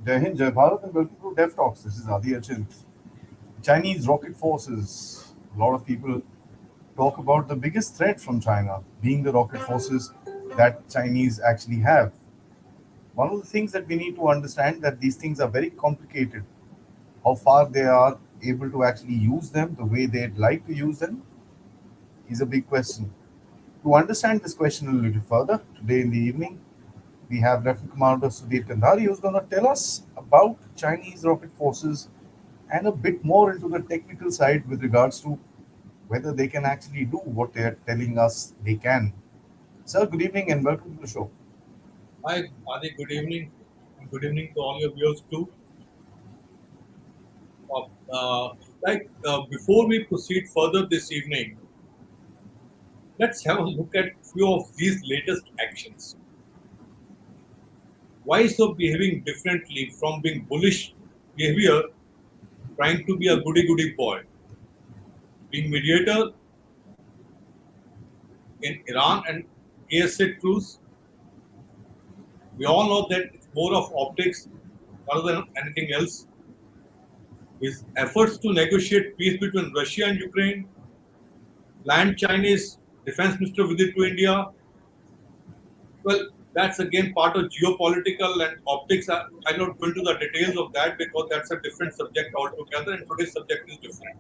Jai Hind, Jai Bharat, and welcome to Dev Talks. This is Aadi. Chinese rocket forces. A lot of people talk about the biggest threat from China being the rocket forces that Chinese actually have. One of the things that we need to understand that these things are very complicated. How far they are able to actually use them the way they'd like to use them is a big question. To understand this question a little further, today in the evening, we have Lieutenant Commander Sudhir Kandhari, who's going to tell us about Chinese rocket forces and a bit more into the technical side with regards to whether they can actually do what they are telling us they can. Sir, good evening and welcome to the show. Hi, Adi. Good evening. And good evening to all your viewers too. Uh, Before we proceed further this evening, let's have a look at few of these latest actions. Why so behaving differently from being bullish behavior, trying to be a goody goody boy, being mediator in Iran and ASA truce? We all know that it's more of optics rather than anything else. His efforts to negotiate peace between Russia and Ukraine, planned Chinese defense minister visit to India. Well, that's again part of geopolitical and optics. I'm not going to the details of that because that's a different subject altogether, and today's subject is different.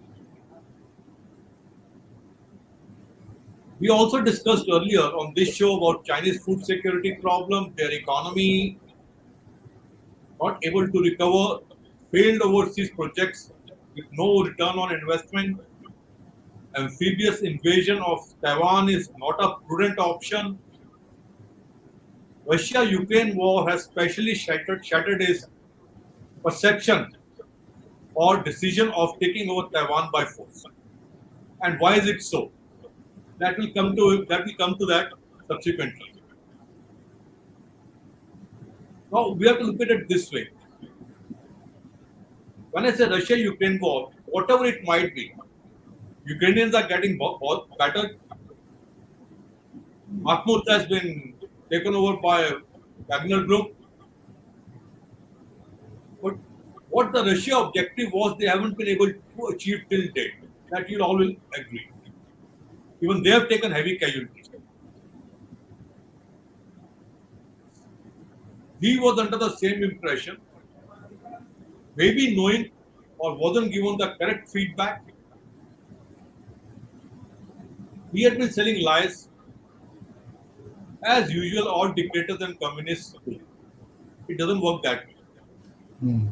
We also discussed earlier on this show about Chinese food security problem, their economy not able to recover, failed overseas projects with no return on investment, amphibious invasion of Taiwan is not a prudent option. Russia-Ukraine war has specially shattered his perception or decision of taking over Taiwan by force. And why is it so? That will come to that subsequently. Now we have to look at it this way. When I say Russia-Ukraine war, whatever it might be, Ukrainians are getting battered. Bakhmut has been taken over by Wagner Group. But what the Russia objective was, they haven't been able to achieve till date. That you all will agree. Even they have taken heavy casualties. He was under the same impression, maybe knowing or wasn't given the correct feedback. He had been selling lies as usual, all dictators and communists do. It doesn't work that way. Hmm.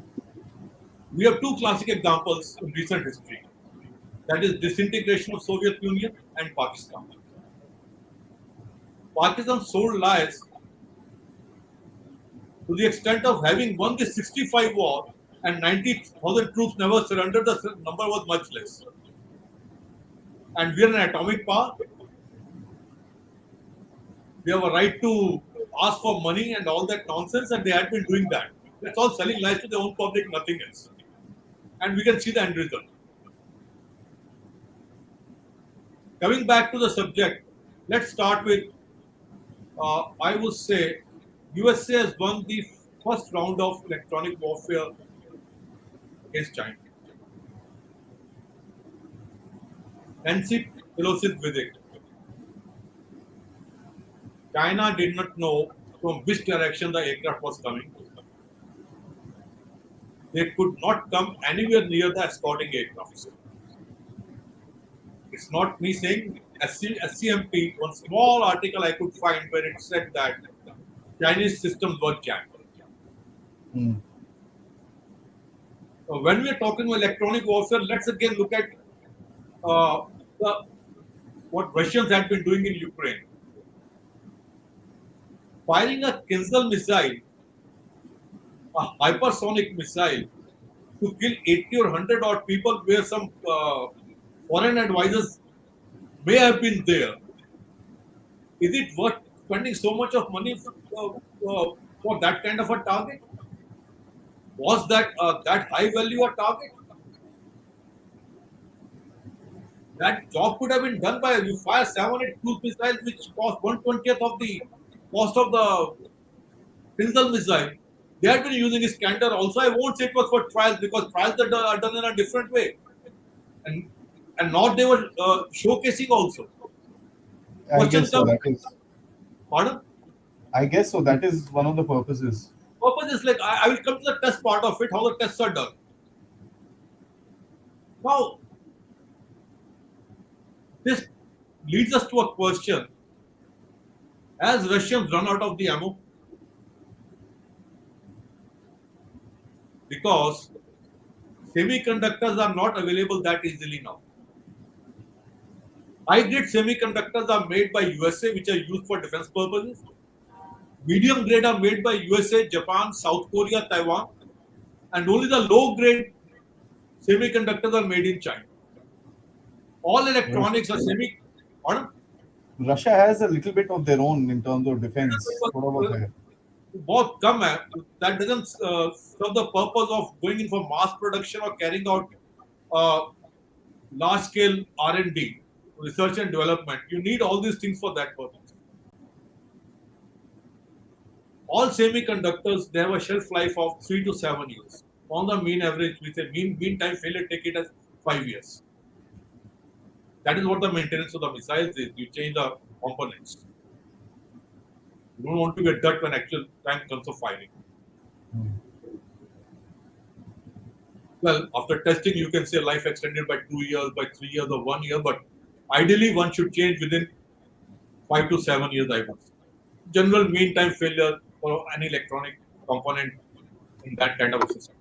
We have two classic examples in recent history. That is disintegration of Soviet Union and Pakistan. Pakistan sold lies to the extent of having won the 65 war and 90,000 troops never surrendered, the number was much less. And we are an atomic power. We have a right to ask for money and all that nonsense, and they had been doing that. That's all selling lies to their own public, nothing else. And we can see the end result. Coming back to the subject, let's start with, I would say, USA has won the first round of electronic warfare against China. Nancy Pelosi's visit. China did not know from which direction the aircraft was coming. They could not come anywhere near the escorting aircrafts. It's not me saying SCMP, one small article I could find where it said that Chinese systems were jammed. Hmm. When we are talking about electronic warfare, let's again look at uh, the, what Russians had been doing in Ukraine. Firing a Kinzhal missile, a hypersonic missile, to kill 80 or 100 odd people where some foreign advisors may have been there. Is it worth spending so much of money for that kind of a target? Was that high value a target? That job could have been done by you fire 7 8 cruise missiles which cost 1/20th of the cost of the Kinzhal missile. They had been using Iskander also. I won't say it was for trials because trials are done in a different way, and not they were showcasing also. I Question guess so. comes, That is. pardon? I guess so. That is one of the purposes. Purpose is like I will come to the test part of it, how the tests are done. Now this leads us to a question: as Russians run out of the ammo, because semiconductors are not available that easily now. High grade semiconductors are made by USA, which are used for defense purposes. Medium grade are made by USA, Japan, South Korea, Taiwan, and only the low grade semiconductors are made in China. All Rus- electronics are semi. Pardon? Russia has a little bit of their own in terms of defense. थोड़ा बहुत है. बहुत कम है. That doesn't serve the purpose of going in for mass production or carrying out uh, large scale R&D, research and development. You need all these things for that purpose. All semiconductors, they have a shelf life of 3 to 7 years. On the mean average, we say mean time failure, take it as 5 years. That is what the maintenance of the missiles is. You change the components. You don't want to get that when actual time comes of firing. Well, after testing, you can say life extended by 2 years, by 3 years, or 1 year, but ideally one should change within 5 to 7 years, I would say. General mean time failure for any electronic component in that kind of a system.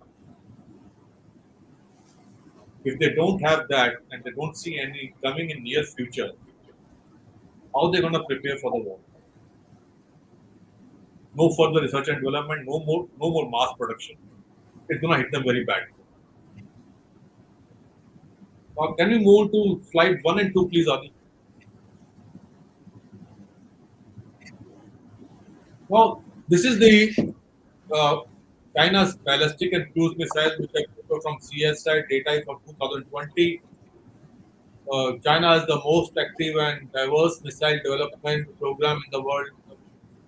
If they don't have that and they don't see any coming in near future, how are they going to prepare for the war? No further research and development, no more mass production. It's going to hit them very bad. Now, can we move to slide 1 and 2, please, Aadi? Now, this is the China's ballistic and cruise missiles, which I took from CSI data is from 2020. China is the most active and diverse missile development program in the world.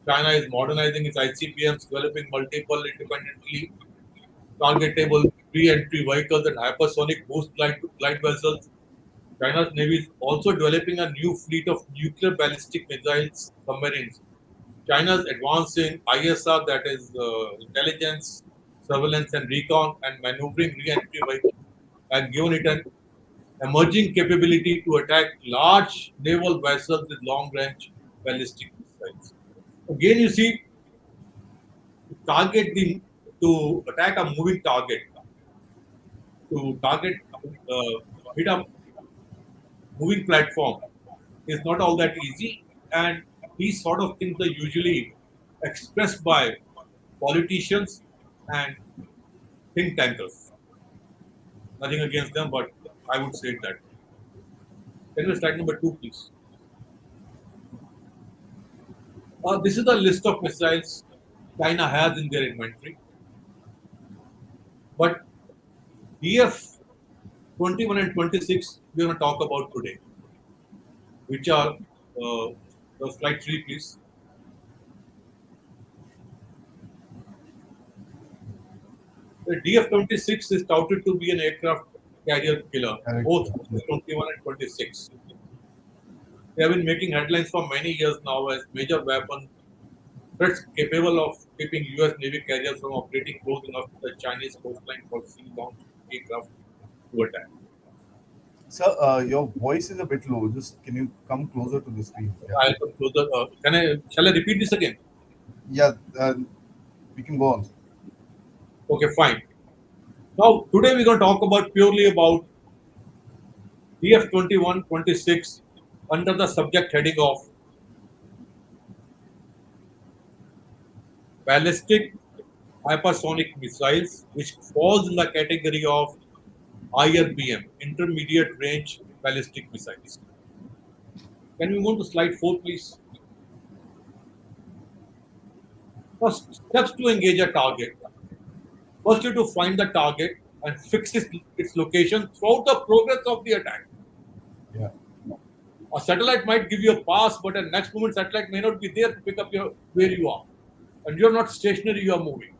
China is modernizing its ICBMs, developing multiple independently targetable re-entry vehicles and hypersonic boost glide vessels. China's Navy is also developing a new fleet of nuclear ballistic missiles submarines. China is advancing ISR, that is intelligence, surveillance, and recon, and maneuvering re-entry vehicles, and given it an emerging capability to attack large naval vessels with long-range ballistic missiles. Again, you see, target the to attack a moving target, to target hit a moving platform is not all that easy, and these sort of things are usually expressed by politicians and think tankers. Nothing against them, but I would say that. Can we slide number 2, please? This is the list of missiles China has in their inventory. But DF 21 and 26 we're going to talk about today, which are slide 3, please. The DF-26 is touted to be an aircraft carrier killer, Correct. both 21 and 26. They have been making headlines for many years now as major weapon threats capable of keeping US Navy carriers from operating close enough to the Chinese coastline for sea-launched aircraft to attack. Sir, your voice is a bit low. Just can you come closer to the screen? Yeah. I'll come closer. Shall I repeat this again? Yeah. We can go on. Okay, fine. Now, today we're going to talk about purely about DF-21, 26 under the subject heading of ballistic hypersonic missiles, which falls in the category of IRBM, intermediate range ballistic missiles. Can we move to slide 4, please? First, steps to engage a target. Firstly, to find the target and fix its location throughout the progress of the attack. Yeah. A satellite might give you a pass, but at next moment, satellite may not be there to pick up where you are. And you're not stationary, you are moving.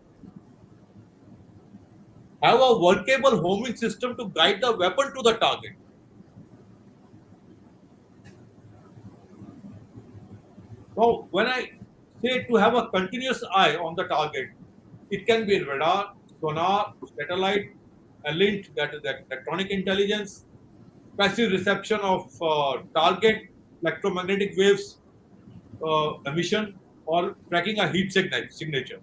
have a workable homing system to guide the weapon to the target. Now, when I say to have a continuous eye on the target, it can be radar, sonar, satellite, a link, that is that electronic intelligence, passive reception of target, electromagnetic waves, emission, or tracking a heat signature.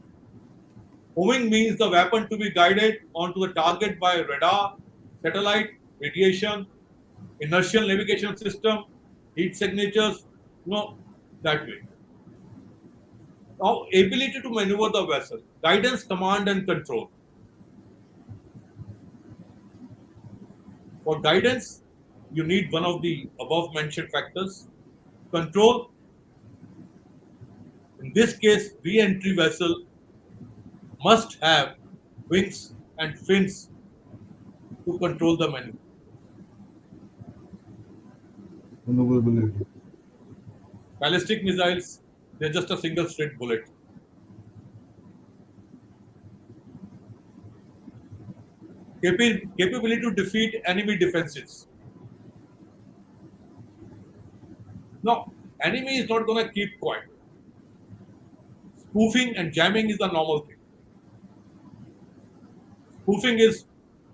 Homing means the weapon to be guided onto the target by radar, satellite, radiation, inertial navigation system, heat signatures, that way. Now, ability to maneuver the vessel, guidance, command, and control. For guidance, you need one of the above mentioned factors. Control, in this case, re-entry vessel must have wings and fins to control the maneuver. Maneuverability. Ballistic missiles, they're just a single straight bullet. Capability to defeat enemy defenses. No, enemy is not going to keep quiet. Spoofing and jamming is the normal thing. Spoofing is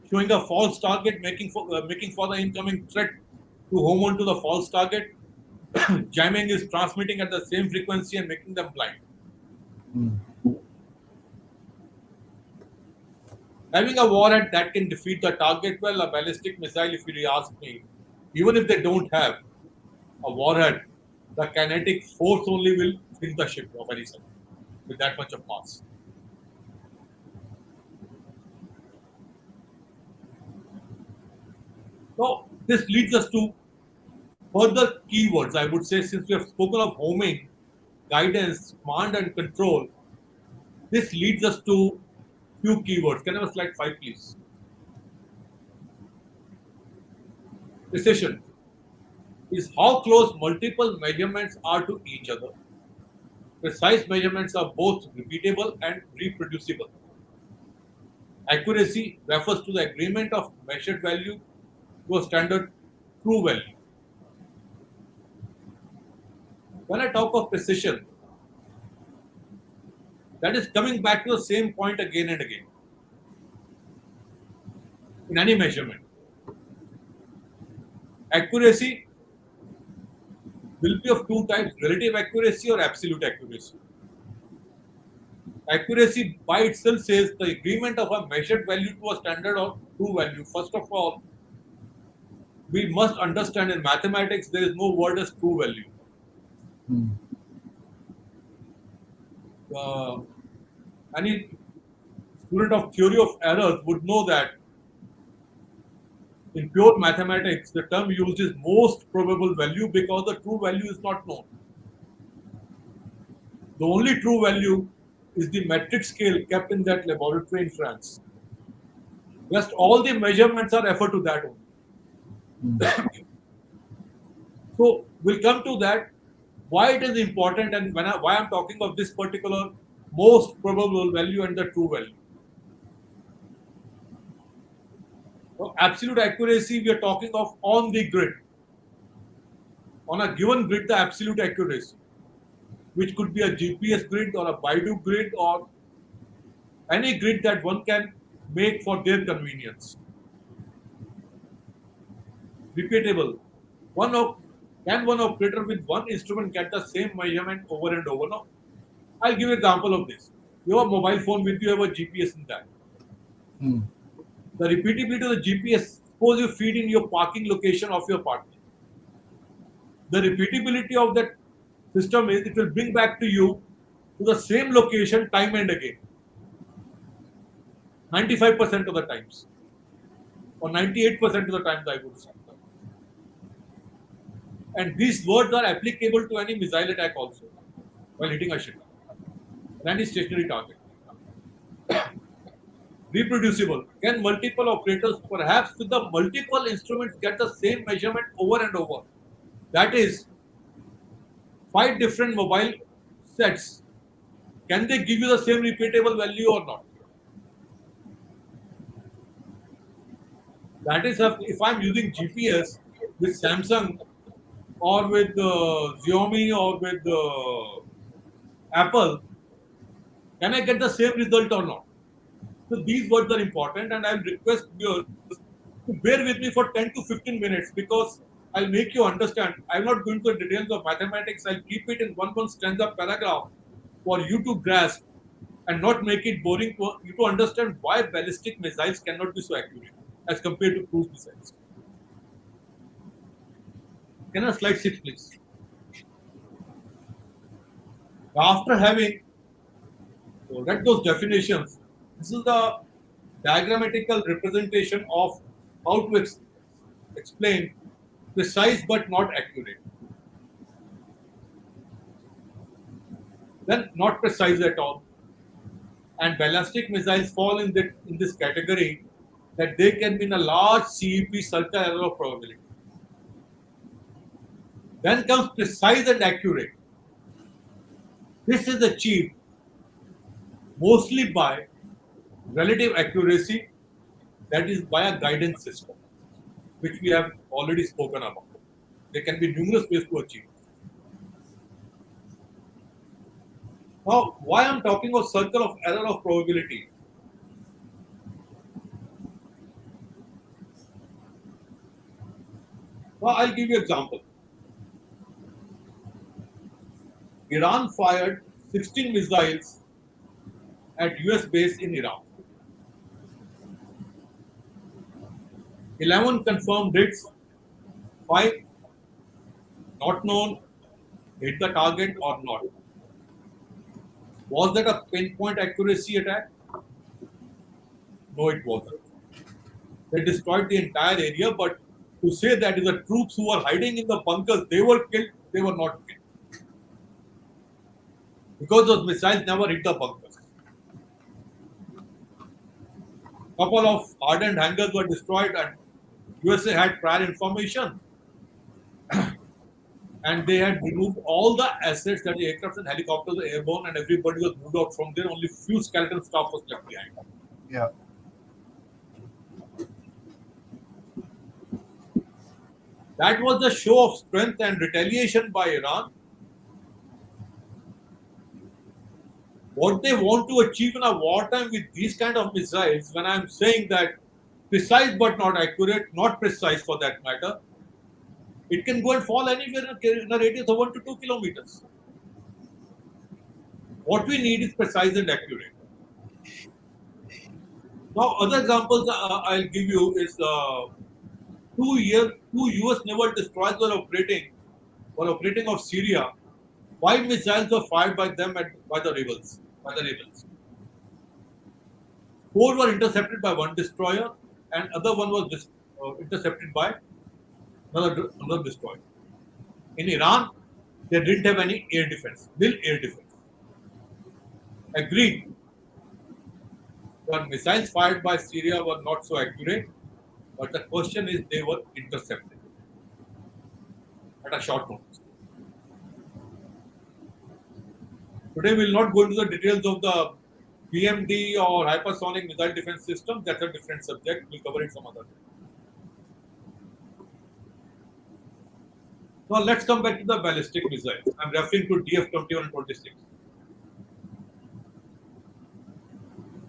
showing a false target, making for the incoming threat to home onto the false target. Jamming is transmitting at the same frequency and making them blind. Mm. Having a warhead that can defeat the target, well, a ballistic missile, if you ask me, even if they don't have a warhead, the kinetic force only will sink the ship of any sort with that much of mass. So this leads us to further keywords, I would say, since we have spoken of homing, guidance, command, and control. This leads us to few keywords. Can I have a slide 5, please? Precision is how close multiple measurements are to each other. Precise measurements are both repeatable and reproducible. Accuracy refers to the agreement of measured value to a standard true value. When I talk of precision, that is coming back to the same point again and again in any measurement. Accuracy will be of two types: relative accuracy or absolute accuracy. Accuracy by itself says the agreement of a measured value to a standard or true value. First of all, we must understand in mathematics there is no word as true value. Mm. Any student of theory of errors would know that in pure mathematics, the term used is most probable value because the true value is not known. The only true value is the metric scale kept in that laboratory in France. Rest all the measurements are referred to that only. Mm. So we'll come to that, why it is important and why I'm talking of this particular most probable value and the true value. So absolute accuracy, we are talking of on the grid. On a given grid, the absolute accuracy, which could be a GPS grid or a Baidu grid or any grid that one can make for their convenience. Repeatable. Can one operator with one instrument get the same measurement over and over? No. I'll give you an example of this. You have a mobile phone with you, have a GPS in that. Mm. The repeatability of the GPS, suppose you feed in your parking location of your partner. The repeatability of that system is it will bring back to you to the same location time and again. 95% of the times. Or 98% of the times, I would say. And these words are applicable to any missile attack also while hitting a ship. And any stationary target. Reproducible. Can multiple operators, perhaps with the multiple instruments, get the same measurement over and over? That is, 5 different mobile sets. Can they give you the same repeatable value or not? That is, if I'm using GPS with Samsung or with Xiaomi or with Apple, can I get the same result or not? So these words are important, and I'll request viewers to bear with me for 10 to 15 minutes because I'll make you understand. I'm not going to the details of mathematics. I'll keep it in one stanza paragraph for you to grasp and not make it boring for you to understand why ballistic missiles cannot be so accurate as compared to cruise missiles. Can I slide 6, please? After having read those definitions, this is the diagrammatical representation of how to explain precise but not accurate. Then not precise at all. And ballistic missiles fall in this category that they can be in a large CEP circle error of probability. Then comes precise and accurate. This is achieved mostly by relative accuracy, that is by a guidance system, which we have already spoken about. There can be numerous ways to achieve. Now, why I'm talking of circle of error of probability? Now, I'll give you an example. Iran fired 16 missiles at US base in Iran. 11 confirmed hits, 5 not known, hit the target or not. Was that a pinpoint accuracy attack? No, it wasn't. They destroyed the entire area, but to say that is the troops who were hiding in the bunkers, they were killed, they were not killed. Because those missiles never hit the bunkers. Couple of hardened hangars were destroyed, and USA had prior information, and they had removed all the assets that the aircraft and helicopters were airborne, and everybody was moved out from there. Only few skeleton staff was left behind. Yeah. That was the show of strength and retaliation by Iran. What they want to achieve in a wartime with these kind of missiles, when I'm saying that precise but not accurate, not precise for that matter, it can go and fall anywhere in a radius of 1 to 2 kilometers. What we need is precise and accurate. Now, other examples I'll give you is two US naval destroyers were operating off Syria. 5 missiles were fired by them by the rebels. 4 were intercepted by one destroyer, and other one was intercepted by another destroyer. In Iran, they didn't have any air defense, nil air defense. Agreed. The missiles fired by Syria were not so accurate, but the question is they were intercepted at a short notice. Today we will not go into the details of the PMD or hypersonic missile defense system. That's a different subject. We'll cover it some other day. Now let's come back to the ballistic missiles. I'm referring to DF-21 and 26.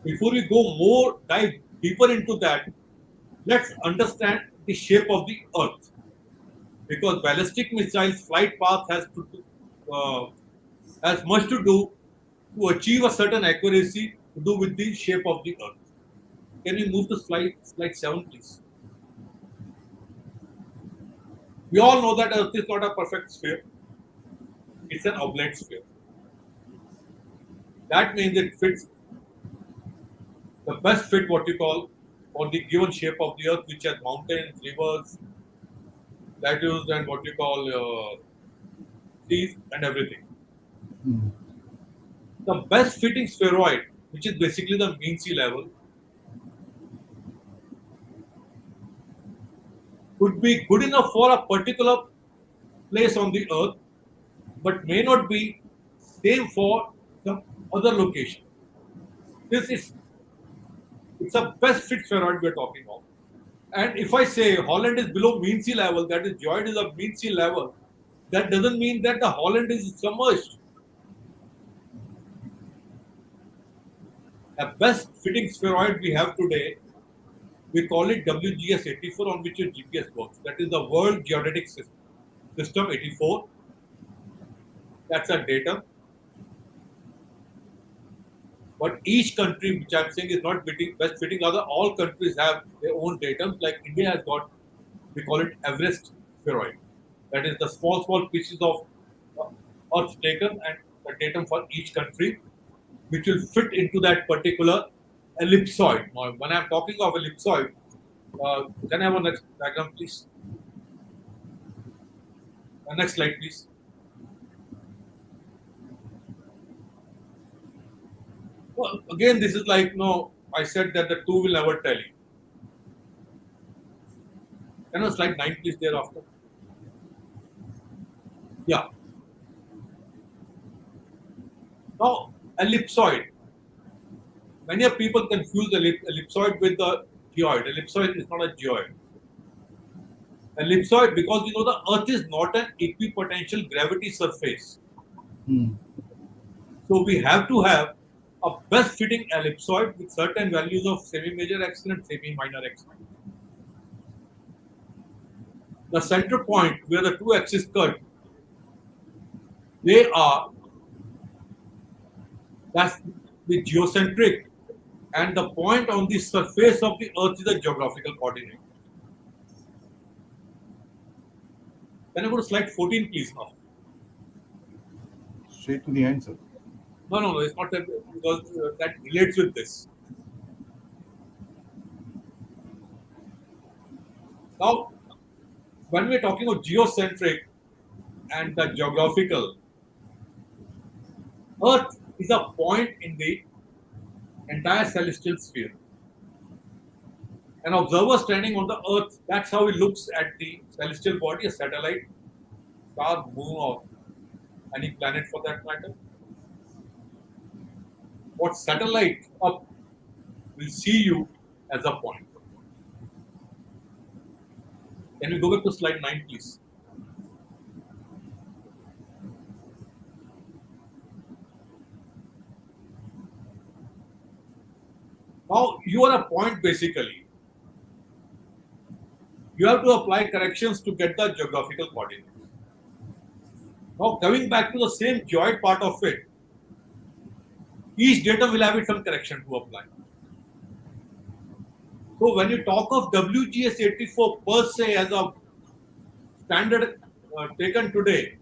Before we go dive deeper into that, let's understand the shape of the Earth. Because ballistic missiles flight path has much to do to achieve a certain accuracy to do with the shape of the Earth. Can we move to slide 7, please? We all know that Earth is not a perfect sphere. It's an oblate sphere. That means it fits the best fit, what you call, for the given shape of the Earth, which has mountains, rivers, plateaus, and what you call seas and everything. Mm. The best fitting spheroid, which is basically the mean sea level, could be good enough for a particular place on the Earth, but may not be same for some other location. It's a best fit spheroid we're talking about. And if I say Holland is below mean sea level, that is, geoid is a mean sea level, that doesn't mean that the Holland is submerged. A best fitting spheroid we have today, we call it WGS 84, on which your GPS works. That is the World Geodetic System 84. That's a datum. But each country, which I'm saying is not best fitting, other all countries have their own datums. Like India has got, we call it Everest spheroid. That is the small pieces of Earth taken and the datum for each country, which will fit into that particular ellipsoid. Now, when I'm talking of ellipsoid, can I have a next diagram, please? Next slide, please. Well, again, this is like, no, I said that the two will never tell you. Can I slide 9, please, thereafter? Yeah. Now, ellipsoid. Many people confuse ellipsoid with the geoid. Ellipsoid is not a geoid. Ellipsoid, because the Earth is not an equipotential gravity surface. Hmm. So we have to have a best fitting ellipsoid with certain values of semi-major axis and semi-minor axis. The center point where the two axes cut, they are, that's the geocentric, and the point on the surface of the Earth is the geographical coordinate. Can I go to slide 14, please, now? Straight to the answer. No, it's not that, because that relates with this. Now, when we're talking about geocentric and the geographical, Earth is a point in the entire celestial sphere. An observer standing on the Earth, that's how he looks at the celestial body, a satellite, star, moon, or any planet for that matter. What satellite up will see you as a point. Can we go back to slide 9, please? Now, you are a point basically. You have to apply corrections to get the geographical coordinates. Now, coming back to the same geoid part of it, each datum will have its own correction to apply. So, when you talk of WGS 84 per se as a standard taken today,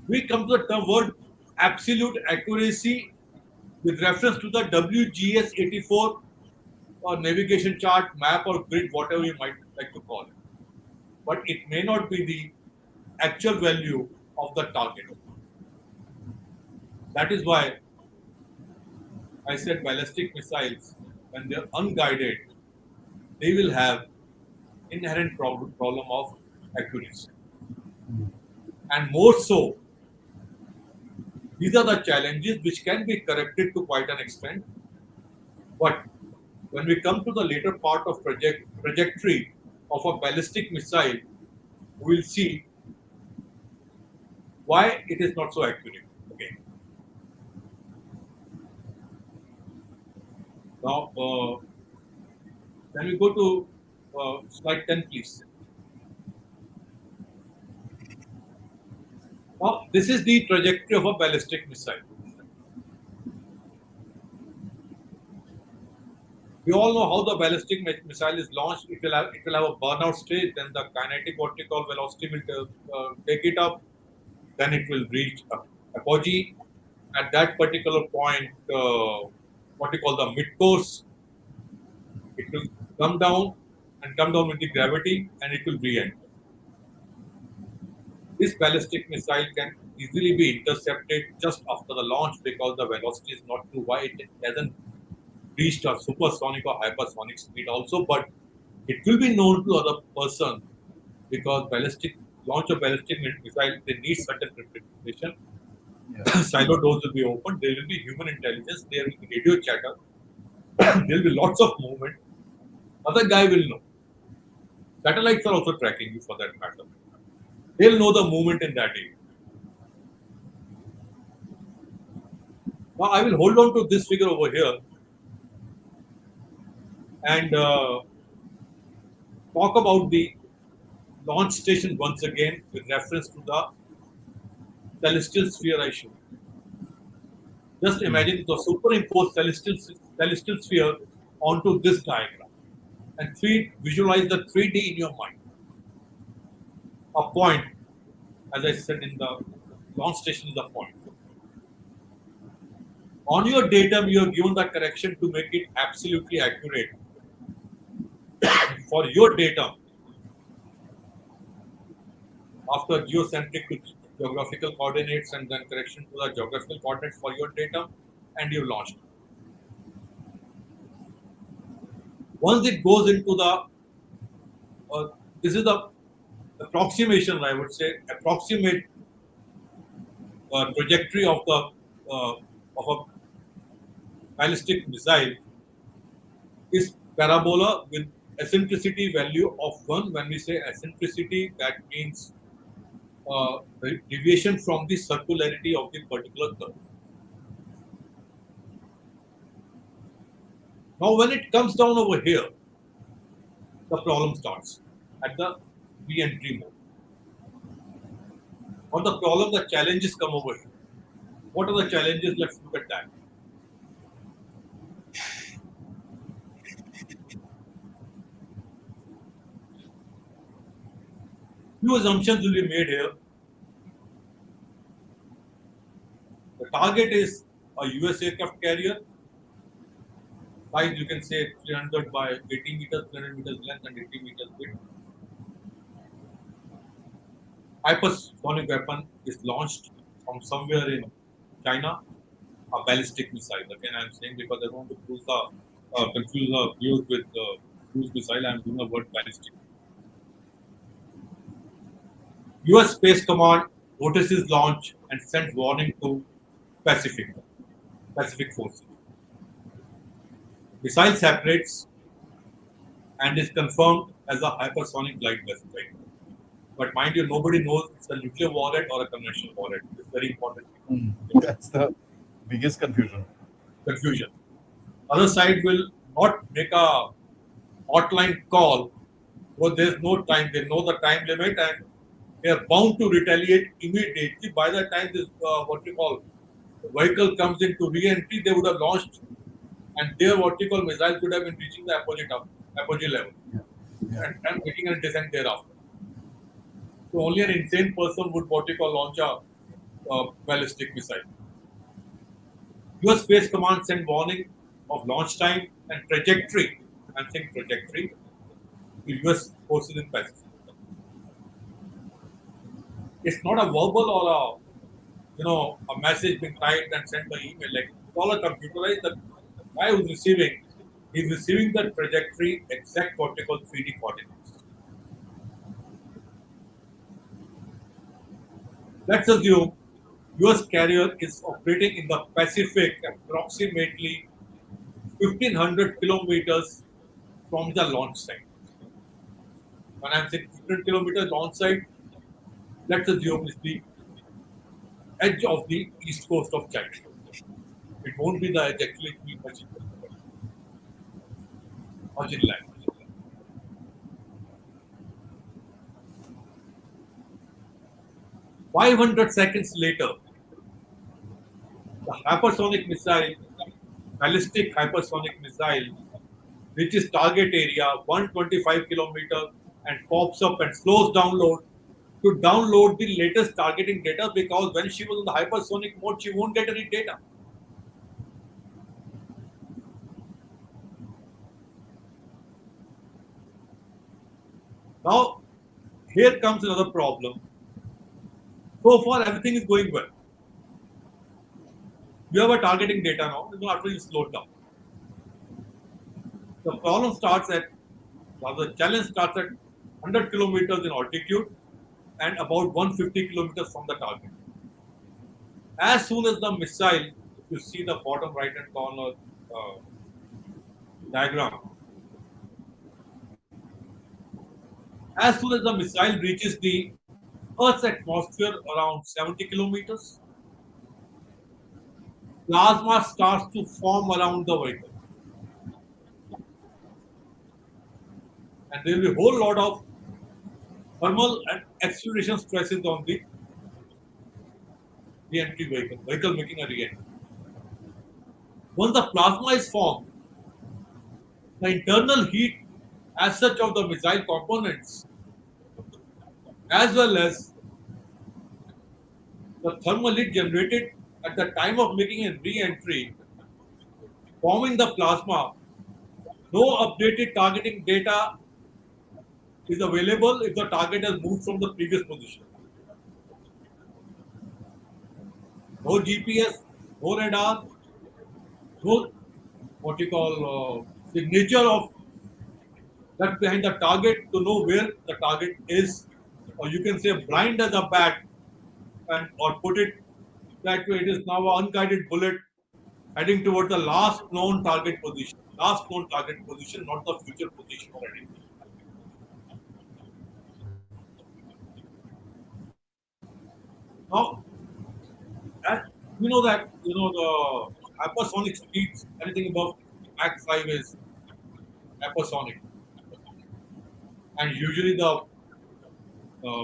we come to the term word absolute accuracy with reference to the WGS 84 or navigation chart, map, or grid, whatever you might like to call it. But it may not be the actual value of the target. That is why I said ballistic missiles, when they're unguided, they will have inherent problem of accuracy. And more so, these are the challenges which can be corrected to quite an extent. But when we come to the later part of trajectory of a ballistic missile, we will see why it is not so accurate. Okay. Now, can we go to slide 10, please? Now, this is the trajectory of a ballistic missile. We all know how the ballistic missile is launched. It will have a burnout stage. Then the kinetic vertical velocity will take it up. Then it will reach apogee. At that particular point, what we call the mid course, it will come down and come down with the gravity, and it will re-enter. This ballistic missile can easily be intercepted just after the launch because the velocity is not too wide. It hasn't reached a supersonic or hypersonic speed also, but it will be known to other person because launch of ballistic missile, they need certain preparation. Yeah. Silo doors will be open. There will be human intelligence. There will be radio chatter. There'll be lots of movement. Other guy will know. Satellites are also tracking you for that matter. They'll know the movement in that area. Now I will hold on to this figure over here and talk about the launch station once again with reference to the celestial sphere I showed. Just imagine the superimposed celestial sphere onto this diagram and visualize the 3D in your mind. A point, as I said in the launch station is a point. On your datum, you are given the correction to make it absolutely accurate. For your datum, after geocentric to geographical coordinates and then correction to the geographical coordinates for your datum, and you launched. Once it goes into the, this is the approximation, I would say, approximate trajectory of a ballistic missile is parabola with eccentricity value of 1. When we say eccentricity, that means the deviation from the circularity of the particular curve. Now, when it comes down over here, the problem starts at the re-entry mode. Or the problem, the challenges come over here. What are the challenges? Let's look at that. Few assumptions will be made here. The target is a US aircraft carrier. Size you can say 300 by 80 meters, 300 meters length and 80 meters width. Hypersonic weapon is launched from somewhere in China, a ballistic missile. Again, I'm saying because I don't want to confuse the viewers with cruise missile. I'm doing the word ballistic. US Space Command notices launch and sent warning to Pacific forces. Missile separates and is confirmed as a hypersonic glide vessel. But mind you, nobody knows it's a nuclear warhead or a conventional warhead. It's very important. That's the biggest Confusion. Other side will not make a hotline call, but there's no time. They know the time limit and they are bound to retaliate immediately. By the time this vehicle comes into re-entry, they would have launched, and their missiles would have been reaching the apogee level, and making a descent thereafter. So only an insane person would launch a ballistic missile. US Space Command sent warning of launch time and trajectory. I'm saying trajectory to US forces in Pacific. It's not a verbal or a message being typed and sent by email. Like it's all a computerized. The guy who's receiving is receiving the trajectory exact 3D coordinates. Let's assume US carrier is operating in the Pacific approximately 1500 kilometers from the launch site. When I'm saying 1500 kilometers launch site, let's assume it's the edge of the east coast of China. It won't be the edge, actually, it will be much inland. $500 later, the hypersonic missile, ballistic hypersonic missile, reaches target area 125 kilometers and pops up and slows download to download the latest targeting data, because when she was in the hypersonic mode, she won't get any data. Now, here comes another problem. So far, everything is going well. You have a targeting data now, after you slow down. The problem starts the challenge starts at 100 kilometers in altitude and about 150 kilometers from the target. As soon as the missile, if you see the bottom right hand corner diagram. As soon as the missile reaches the Earth's atmosphere around 70 kilometers, plasma starts to form around the vehicle. And there will be a whole lot of thermal and acceleration stresses on the re-entry vehicle making a re-entry. Once the plasma is formed, the internal heat as such of the missile components, as well as the thermal heat generated at the time of making a re-entry, forming the plasma, no updated targeting data is available if the target has moved from the previous position. No GPS, no radar, no what you call signature of that behind the target to know where the target is, or you can say blind as a bat, and or put it that way, it is now an unguided bullet heading towards the last known target position. Last known target position, not the future position or anything. Now, as the hypersonic speeds, anything above Mach 5 is hypersonic, and usually the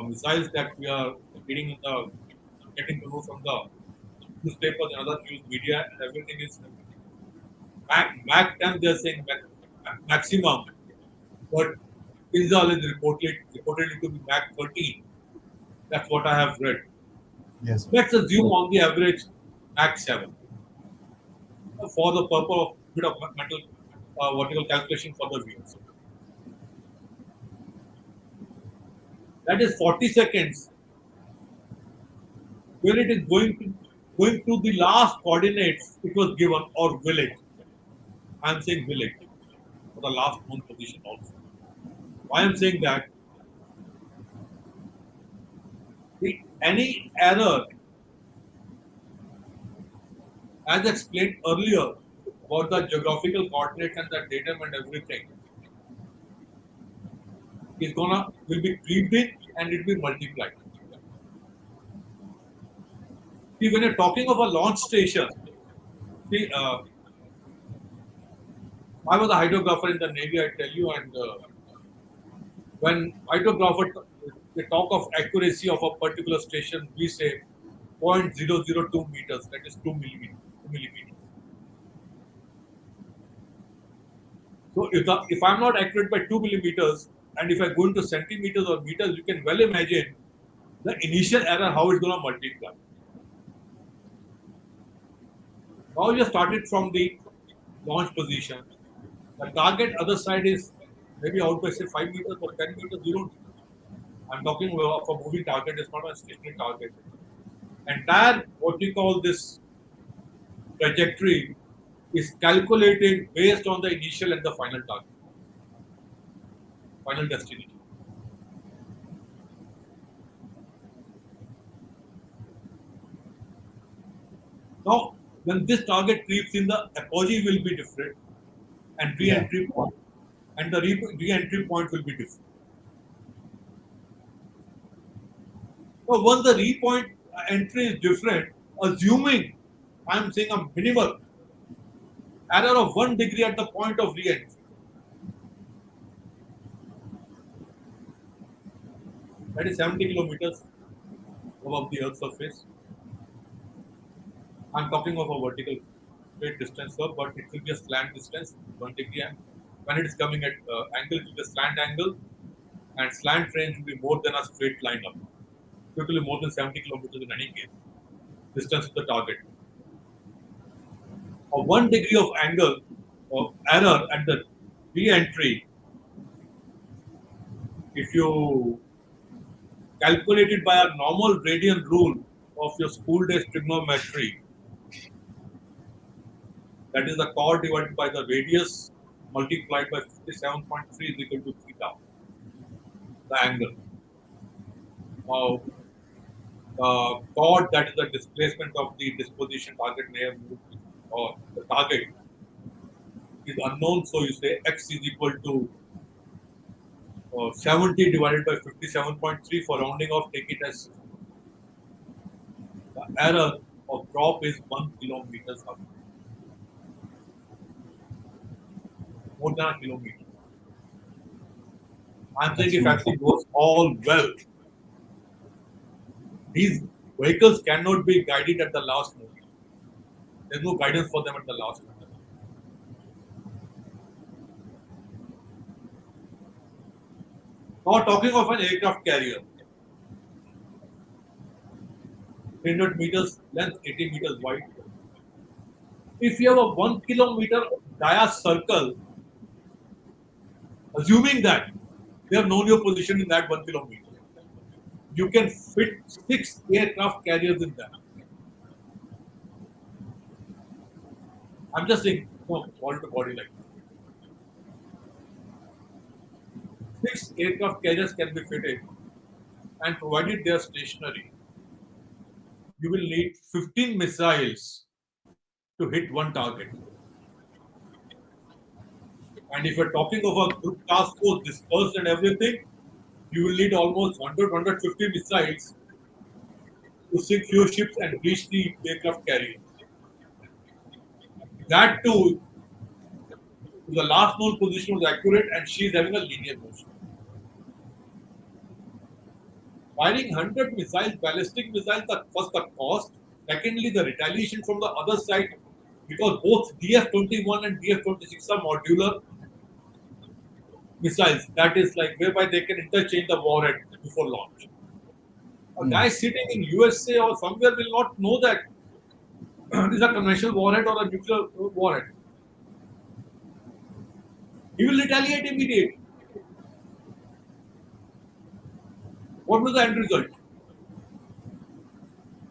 missiles that we are reading in the getting to know from the newspapers and other news media and everything is Mach 10. They are saying maximum, but Israel is reported to be Mach 13. That's what I have read. Yes, sir. Let's assume on the average Mach 7 for the purpose of bit of mental vertical calculation for the viewers. That is 40 seconds where it is going to the last coordinates it was given or village. I am saying village for the last known position also. Why I am saying that any error, as explained earlier about the geographical coordinates and the datum and everything, is gonna will be creeped in and it will be multiplied. See, when you're talking of a launch station, see, I was a hydrographer in the Navy, I tell you, and when hydrographer they talk of accuracy of a particular station, we say 0.002 meters, that is 2 millimeters. 2 millimeters. So if I'm not accurate by 2 millimeters, and if I go into centimeters or meters, you can well imagine the initial error how it's going to multiply. Now you started from the launch position. The target other side is maybe out by say 5 meters or 10 meters. You don't. I'm talking of a moving target. It's not a stationary target. Entire what we call this trajectory is calculated based on the initial and the final target, final destination. Now, when this target creeps in, the apogee will be different, and Yeah. re-entry point, and the re-entry point will be different. So once the re-point entry is different, assuming I'm saying a minimal error of 1 degree at the point of re-entry, that is 70 kilometers above the Earth's surface. I'm talking of a vertical straight distance, sir, but it will be a slant distance, 1 degree. And when it is coming at angle, it will be a slant angle, and slant range will be more than a straight line up. It will be more than 70 kilometers in any case. Distance to the target. A 1 degree of angle of error at the re-entry, if you calculate it by a normal radian rule of your school days trigonometry, that is the chord divided by the radius multiplied by 57.3 is equal to theta, the angle. Now, the chord, that is the displacement of the disposition target may have moved, or the target is unknown, so you say x is equal to 70 divided by 57.3 for rounding off, take it as 60. The error of drop is 1 kilometers up, more than a kilometer. I'm saying That's if huge. everything goes all well, these vehicles cannot be guided at the last moment. There's no guidance for them at the last moment. Now talking of an aircraft carrier, 300 meters length, 80 meters wide. If you have a 1 kilometer dia circle, assuming that they have known your position in that 1 kilometer, you can fit 6 aircraft carriers in that. I'm just saying, no, body to body like that. 6 aircraft carriers can be fitted, and provided they are stationary, you will need 15 missiles to hit one target. And if you're talking of a group task force dispersed and everything, you will need almost 100, 150 missiles to sink few ships and reach the aircraft carrier. That too, the last known position was accurate and she is having a linear motion. Firing 100 missiles, ballistic missiles, first the cost, secondly the retaliation from the other side, because both DF-21 and DF-26 are modular missiles. That is like whereby they can interchange the warhead before launch. A Mm. guy sitting in USA or somewhere will not know that this is a conventional warhead or a nuclear warhead. He will retaliate immediately. What was the end result?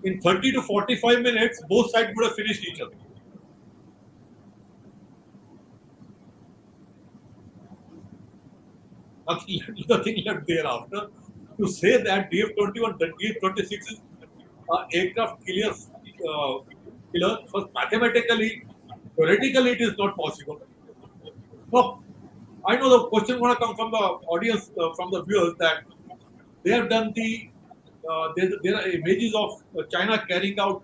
In 30 to 45 minutes, both sides would have finished each other. Nothing left thereafter. To say that DF-21, the DF-26 is aircraft killer, first mathematically, theoretically it is not possible. No, I know the question going to come from the audience, from the viewers, that they have done there are images of China carrying out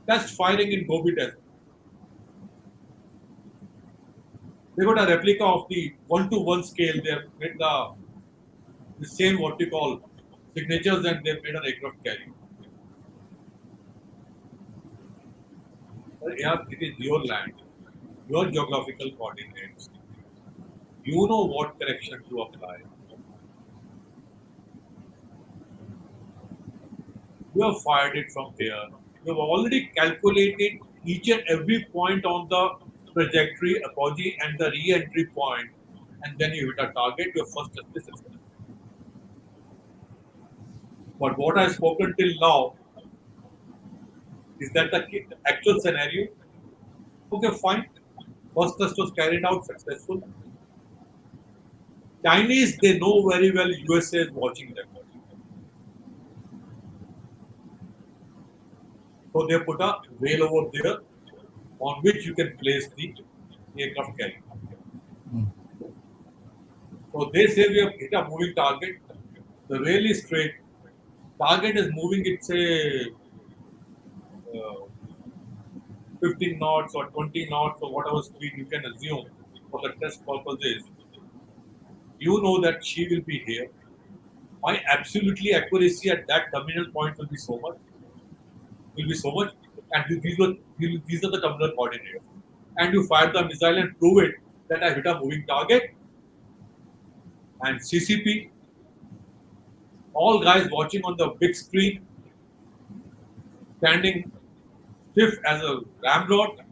test firing in Gobi Desert. They got a replica of the 1-to-1 scale. They have made the same what you call signatures and they've made an aircraft carrier. But yeah, it is your land, your geographical coordinates. You know what correction to apply. You have fired it from here. You have already calculated each and every point on the trajectory, apogee, and the re-entry point, and then you hit a target. Your first test is successful. But what I've spoken till now is that the actual scenario. Okay, fine. First test was carried out successful. Chinese, they know very well USA is watching them. So they put a rail over there on which you can place the aircraft carrier. Mm. So they say we have hit a moving target. The rail is straight. Target is moving, it's say 15 knots or 20 knots or whatever speed you can assume for the test purposes. You know that she will be here. My absolutely accuracy at that terminal point will be so much, and these are the terminal coordinates. And you fire the missile and prove it that I hit a moving target. And CCP, all guys watching on the big screen, standing stiff as a ramrod,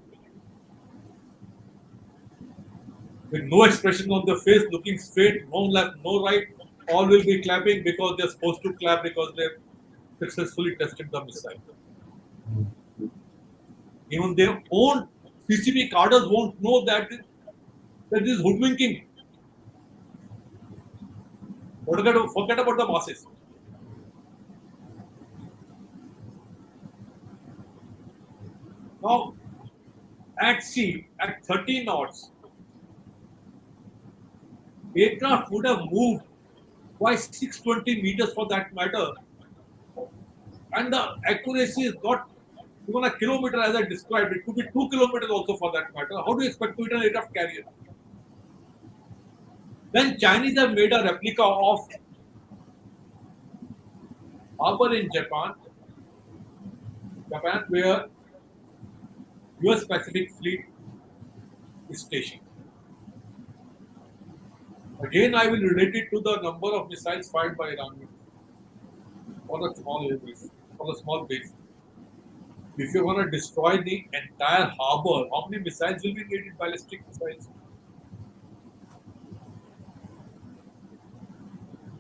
with no expression on their face, looking straight, no left, no right. All will be clapping because they're supposed to clap because they've successfully tested the missile. Even their own CCP cadres won't know that this is hoodwinking. Forget about the masses. Now, at sea, at 30 knots, aircraft would have moved by 620 meters for that matter, and the accuracy is not even a kilometer as I described. It could be 2 kilometers also for that matter. How do you expect to hit an aircraft carrier? Then Chinese have made a replica of harbor in Japan where US Pacific Fleet is stationed. Again, I will relate it to the number of missiles fired by Iran for the small air base, for the small base. If you're going to destroy the entire harbor, how many missiles will be needed? Ballistic missiles.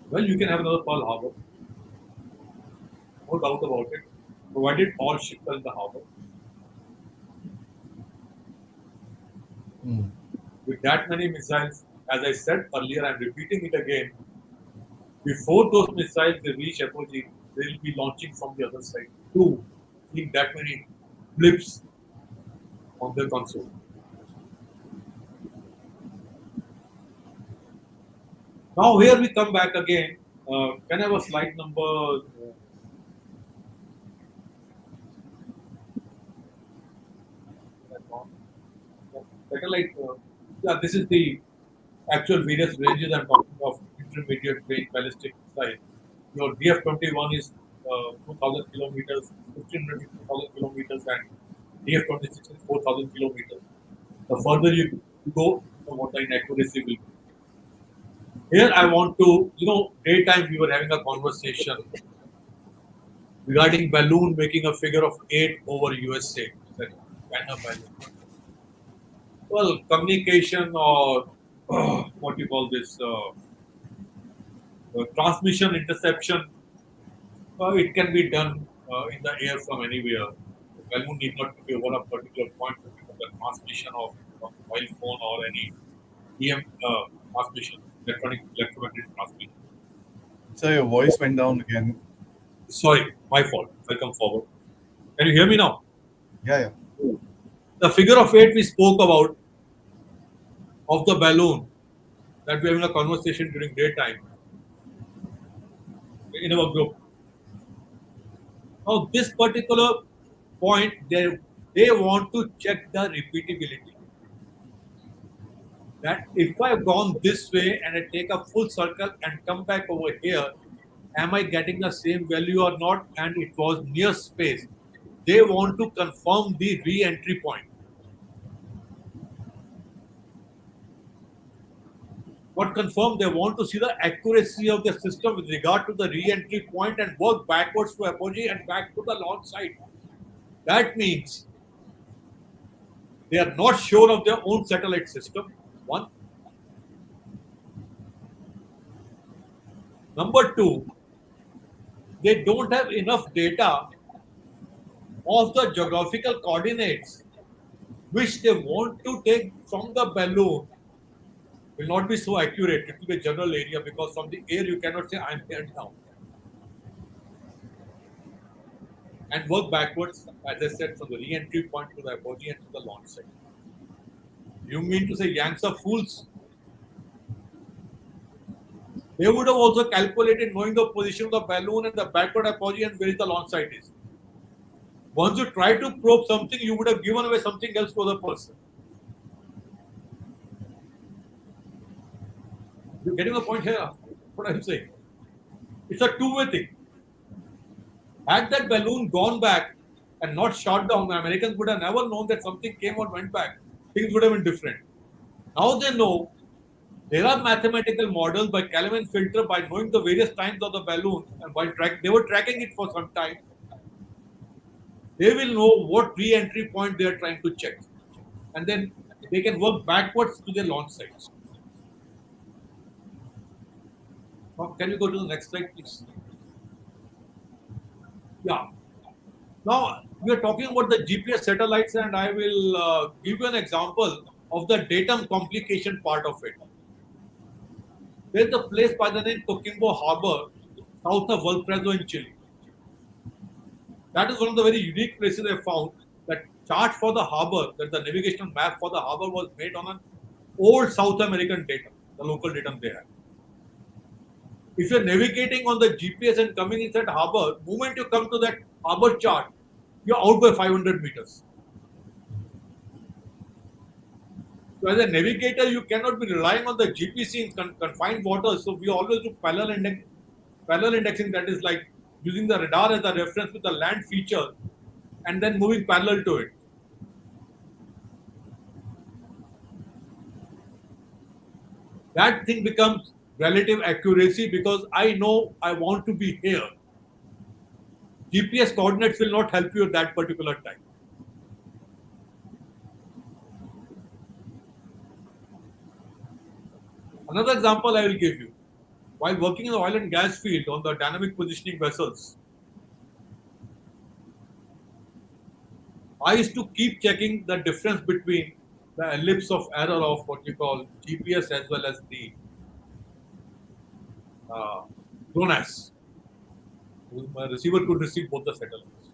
Well, you can have another Pearl Harbor, no doubt about it, provided all ships are in the harbor. Mm. With that many missiles, as I said earlier, I'm repeating it again. Before those missiles they reach apogee, they'll be launching from the other side. Two, seeing that many blips on the console. Now here we come back again. Can I have a slide number? Satellite. Yeah, this is the actual various ranges I'm talking of intermediate range ballistic missile. Your DF-21 is 2,000 kilometers, 1,500 to 2,000 kilometers, and DF-26 is 4,000 kilometers. The further you go, the more the inaccuracy will be. Here I want to, daytime we were having a conversation regarding balloon making a figure of 8 over USA. That kind of balloon. Well, communication or what you call this transmission interception, it can be done in the air from anywhere. The balloon need not be over a particular point because the transmission of mobile phone or any EM transmission, electromagnetic transmission. So your voice went down again. Sorry, my fault. I'll come forward. Can you hear me now? Yeah, yeah. The figure of 8 we spoke about of the balloon that we're having a conversation during daytime in our group. Now, this particular point, they want to check the repeatability. That if I've gone this way and I take a full circle and come back over here, am I getting the same value or not? And it was near space. They want to confirm the re-entry point. What confirm? They want to see the accuracy of the system with regard to the re-entry point and work backwards to apogee and back to the launch site. That means they are not sure of their own satellite system. One. Number two, they don't have enough data of the geographical coordinates which they want to take from the balloon will not be so accurate. It will be a general area because from the air you cannot say I'm here now. And work backwards, as I said, from the re-entry point to the apogee and to the launch site. You mean to say Yanks are fools? They would have also calculated knowing the position of the balloon and the backward apogee and where the launch site is. Once you try to probe something, you would have given away something else to the person. You're getting the point here? What I'm saying? It's a two-way thing. Had that balloon gone back and not shot down, the Americans would have never known that something came or went back. Things would have been different. Now they know there are mathematical models by Kelvin filter by knowing the various times of the balloon and while they were tracking it for some time. They will know what re-entry point they are trying to check, and then they can work backwards to their launch sites. Now, can you go to the next slide, please? Yeah. Now we are talking about the GPS satellites, and I will give you an example of the datum complication part of it. There's a place by the name Coquimbo Harbor, south of Valparaiso in Chile. That is one of the very unique places I found. That chart for the harbor, that the navigational map for the harbor was made on an old South American data. the local datum they have. If you're navigating on the GPS and coming inside harbor, moment you come to that harbor chart, you're out by 500 meters. So as a navigator, you cannot be relying on the GPC in confined waters. So we always do parallel indexing, that is like using the radar as a reference with the land feature and then moving parallel to it. That thing becomes relative accuracy because I know I want to be here. GPS coordinates will not help you at that particular time. Another example I will give you. While working in the oil and gas field on the dynamic positioning vessels, I used to keep checking the difference between the ellipse of error of what you call GPS as well as the uh, GLONASS. My receiver could receive both the satellites,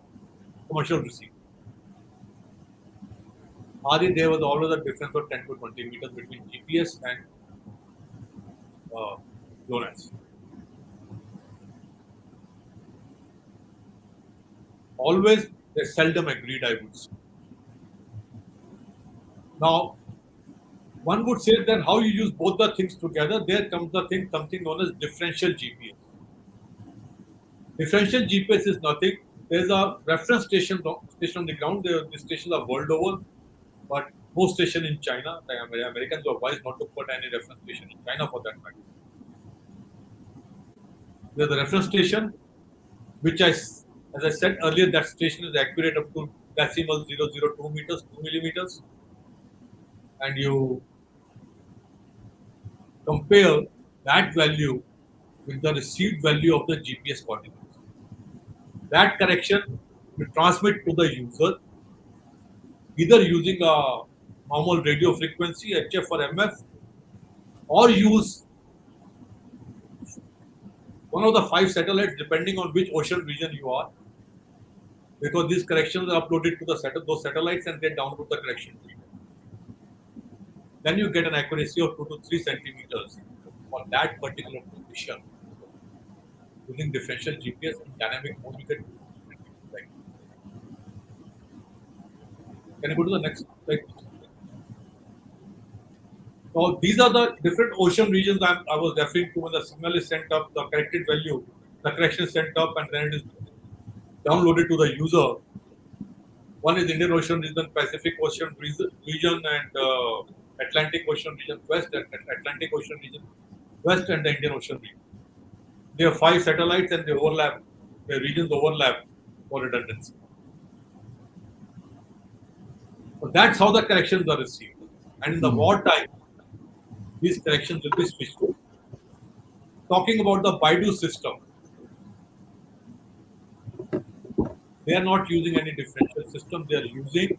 commercial receiver. Aadi, there was always a difference of 10 to 20 meters between GPS and GLONASS. Always, they seldom agreed, I would say. Now, one would say that how you use both the things together, there comes the thing, something known as differential GPS. Differential GPS is nothing. There's a reference station on the ground. These stations are world over, but most station in China. The Americans were wise not to put any reference station in China for that matter. There's a reference station, which as I said earlier, that station is accurate up to decimal 0.002 meters, 2 millimeters, and you compare that value with the received value of the GPS coordinates. That correction you transmit to the user either using a normal radio frequency, HF or MF, or use one of the 5 satellites depending on which ocean region you are, because these corrections are uploaded to those satellites and they download the correction to you. Then you get an accuracy of 2 to 3 centimeters for that particular position. Using differential GPS and dynamic mode, you get 2 centimeters. Can you go to the next slide? So these are the different ocean regions I was referring to when the signal is sent up, the corrected value, the correction is sent up, and then it is downloaded to the user. One is Indian Ocean region, Pacific Ocean region, and Atlantic Ocean region west, and Atlantic Ocean region west, and the Indian Ocean region. There are 5 satellites and they overlap. The regions overlap for redundancy. So that's how the corrections are received. And in the wartime, these corrections will be switched to. Talking about the Baidu system, they are not using any differential system. They are using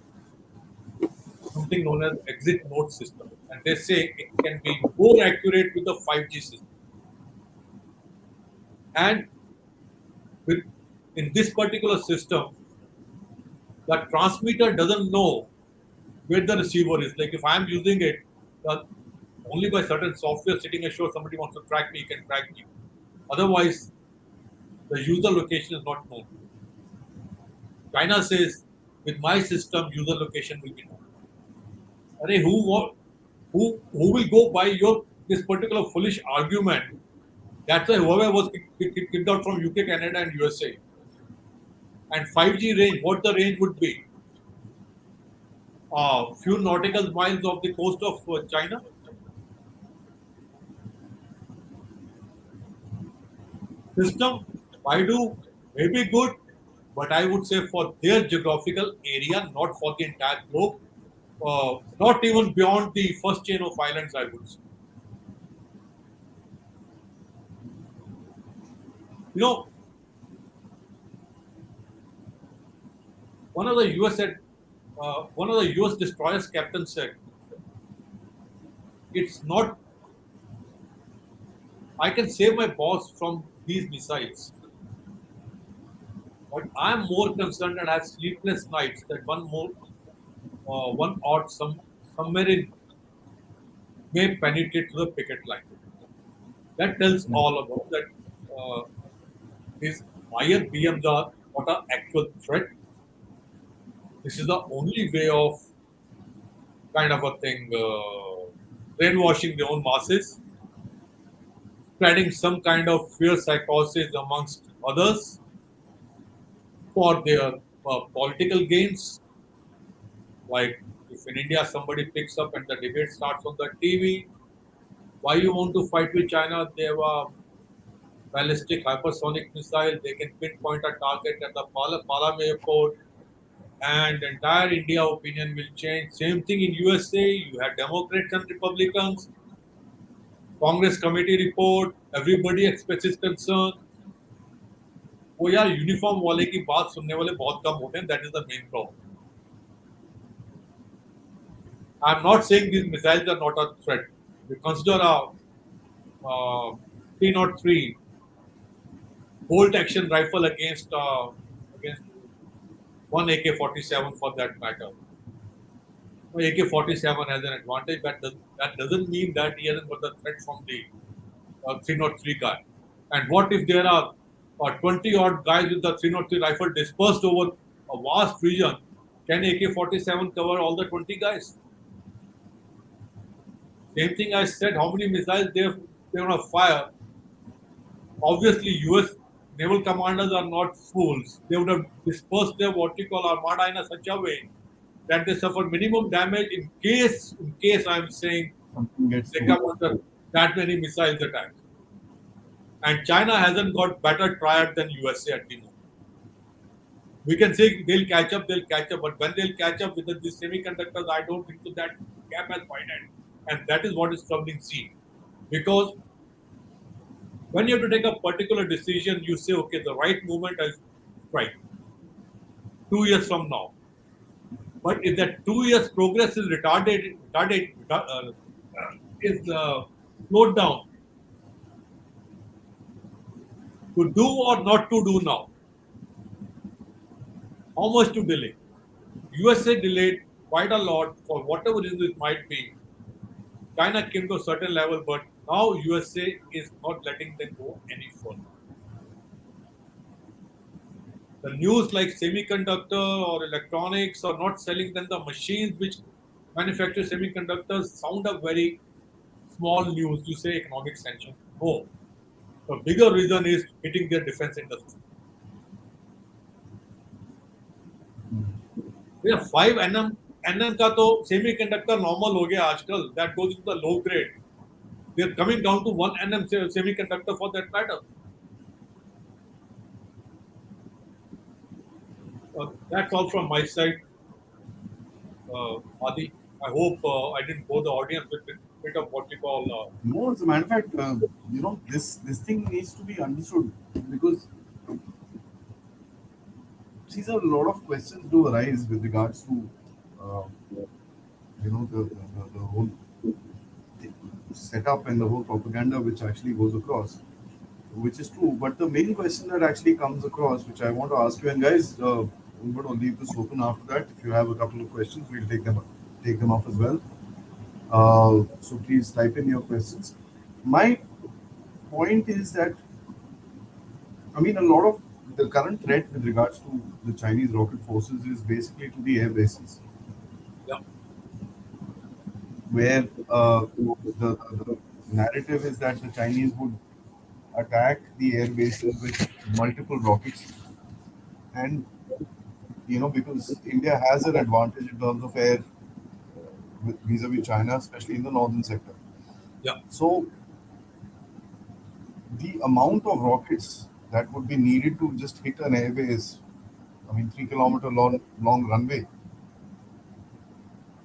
something known as exit mode system. And they say it can be more accurate with the 5G system. And in this particular system, the transmitter doesn't know where the receiver is. Like if I'm using it, only by certain software sitting ashore, somebody wants to track me, he can track me. Otherwise, the user location is not known. China says, with my system, user location will be known. Arey, who will go by this particular foolish argument? That's why Huawei was kicked out from UK, Canada, and USA. And 5G range, what the range would be? Few nautical miles off the coast of China. System, Baidu may be good, but I would say for their geographical area, not for the entire globe, not even beyond the first chain of islands, I would say. You know, one of the US destroyers captain said, "It's not. I can save my boss from these missiles, but I'm more concerned and have sleepless nights that one odd somewhere in may penetrate to the picket line. That tells Mm. all about that these higher BMs are not an actual threat. This is the only way of kind of a thing, brainwashing their own masses, spreading some kind of fear psychosis amongst others for their political gains. Like if in India somebody picks up and the debate starts on the TV, why you want to fight with China? They have a ballistic hypersonic missile. They can pinpoint a target at the Palam airport, and the entire India opinion will change. Same thing in USA. You have Democrats and Republicans. Congress committee report. Everybody expresses concern. वो यार uniform वाले की बात सुनने वाले बहुत कम होते हैं. That is the main problem. I'm not saying these missiles are not a threat. We consider a 303 bolt action rifle against one AK-47 for that matter. AK-47 has an advantage. That doesn't mean that he hasn't got the threat from the 303 guy. And what if there are 20 odd guys with the 303 rifle dispersed over a vast region? Can AK-47 cover all the 20 guys? Same thing I said, how many missiles they're going to fire. Obviously, US naval commanders are not fools. They would have dispersed their what you call armada in such a way that they suffer minimum damage in case I'm saying Something gets they through. come under that many missiles attacks. And China hasn't got better triad than USA at the moment. We can say they'll catch up, but when they'll catch up with the semiconductors, I don't think so that gap has widened. And that is what is troubling seen. Because when you have to take a particular decision, you say, okay, the right moment is right 2 years from now. But if that 2 years progress is is slowed down to do or not to do now, how much to delay? USA delayed quite a lot for whatever reason it might be. China came to a certain level, but now USA is not letting them go any further. The news like semiconductor or electronics or not selling them the machines which manufacture semiconductors sound a very small news. You say economic sanctions. No. The bigger reason is hitting their defense industry. Yeah, 5 NM का तो semiconductor normal हो गया आजकल. That goes into the low grade. They're coming down to 1 NM semiconductor for that matter. That's all from my side, Adi. I hope I didn't bore the audience with a bit of what you call. No, as a matter of fact, this thing needs to be understood because these are a lot of questions do arise with regards to uh, the whole setup and the whole propaganda which actually goes across, which is true. But the main question that actually comes across, which I want to ask you, and guys, I'm going to leave this open after that. If you have a couple of questions, we'll take them up as well. So please type in your questions. My point is that I mean a lot of the current threat with regards to the Chinese rocket forces is basically to the air bases, Yeah, where the narrative is that the Chinese would attack the air bases with multiple rockets, and because India has an advantage in terms of air vis-a-vis China, especially in the northern sector. yeah. So the amount of rockets that would be needed to just hit an airbase, I mean, 3 kilometer long runway.